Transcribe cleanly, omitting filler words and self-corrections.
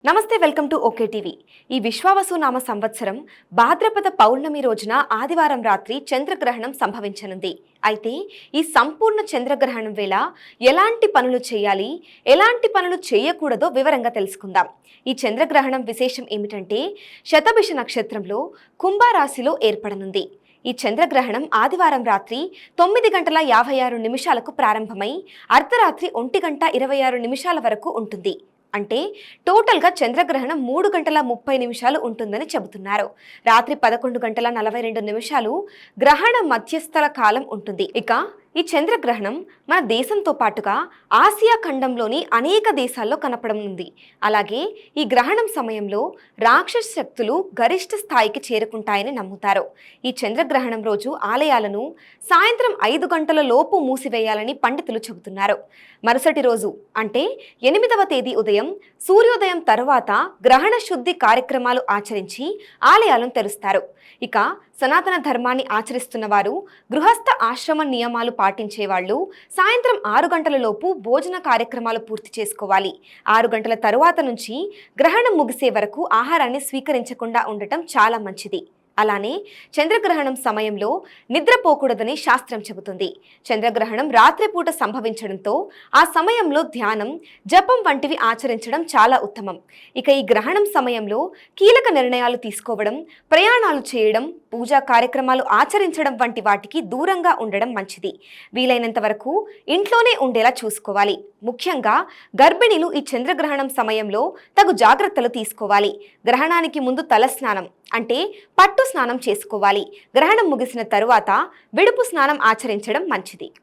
నమస్తే, welcome to okay TV. ఈ విశ్వావసు నామ సంవత్సరం భాద్రపద పౌర్ణమి రోజున ఆదివారం రాత్రి చంద్రగ్రహణం సంభవించనుంది. అయితే ఈ సంపూర్ణ చంద్రగ్రహణం వేళ ఎలాంటి పనులు చేయాలి, ఎలాంటి పనులు చేయకూడదో వివరంగా తెలుసుకుందాం. ఈ చంద్రగ్రహణం విశేషం ఏమిటంటే శతభిష నక్షత్రంలో కుంభరాశిలో ఏర్పడనుంది. ఈ చంద్రగ్రహణం ఆదివారం రాత్రి 9:56 ప్రారంభమై అర్ధరాత్రి 1:26 వరకు ఉంటుంది. అంటే టోటల్గా చంద్రగ్రహణం 3:30 ఉంటుందని చెబుతున్నారు. రాత్రి 11:42 గ్రహణ మధ్యస్థల కాలం ఉంటుంది. ఇక ఈ చంద్రగ్రహణం మన దేశంతో పాటుగా ఆసియా ఖండంలోని అనేక దేశాల్లో కనపడనుంది. అలాగే ఈ గ్రహణం సమయంలో రాక్షస శక్తులు గరిష్ట స్థాయికి చేరుకుంటాయని నమ్ముతారు. ఈ చంద్రగ్రహణం రోజు ఆలయాలను సాయంత్రం 5 గంటల లోపు మూసివేయాలని పండితులు చెబుతున్నారు. మరుసటి రోజు అంటే 8వ తేదీ ఉదయం సూర్యోదయం తరువాత గ్రహణ శుద్ధి కార్యక్రమాలు ఆచరించి ఆలయాలను తెరుస్తారు. ఇక సనాతన ధర్మాన్ని ఆచరిస్తున్న వారు, గృహస్థ ఆశ్రమ నియమాలు పాటించే వాళ్ళు సాయంత్రం 6 గంటల లోపు భోజన కార్యక్రమాలు పూర్తి చేసుకోవాలి. 6 గంటల తరువాత నుంచి గ్రహణం ముగిసే వరకు ఆహారాన్ని స్వీకరించకుండా ఉండటం చాలా మంచిది. అలానే చంద్రగ్రహణం సమయంలో నిద్రపోకూడదని శాస్త్రం చెబుతుంది. చంద్రగ్రహణం రాత్రిపూట సంభవించడంతో ఆ సమయంలో ధ్యానం, జపం వంటివి ఆచరించడం చాలా ఉత్తమం. ఇక ఈ గ్రహణం సమయంలో కీలక నిర్ణయాలు తీసుకోవడం, ప్రయాణాలు చేయడం, పూజా కార్యక్రమాలు ఆచరించడం వంటి వాటికి దూరంగా ఉండడం మంచిది. వీలైనంత వరకు ఇంట్లోనే ఉండేలా చూసుకోవాలి. ముఖ్యంగా గర్భిణీలు ఈ చంద్రగ్రహణం సమయంలో తగు జాగ్రత్తలు తీసుకోవాలి. గ్రహణానికి ముందు తలస్నానం అంటే పట్టు స్నానం చేసుకోవాలి. గ్రహణం ముగిసిన తరువాత విడుపు స్నానం ఆచరించడం మంచిది.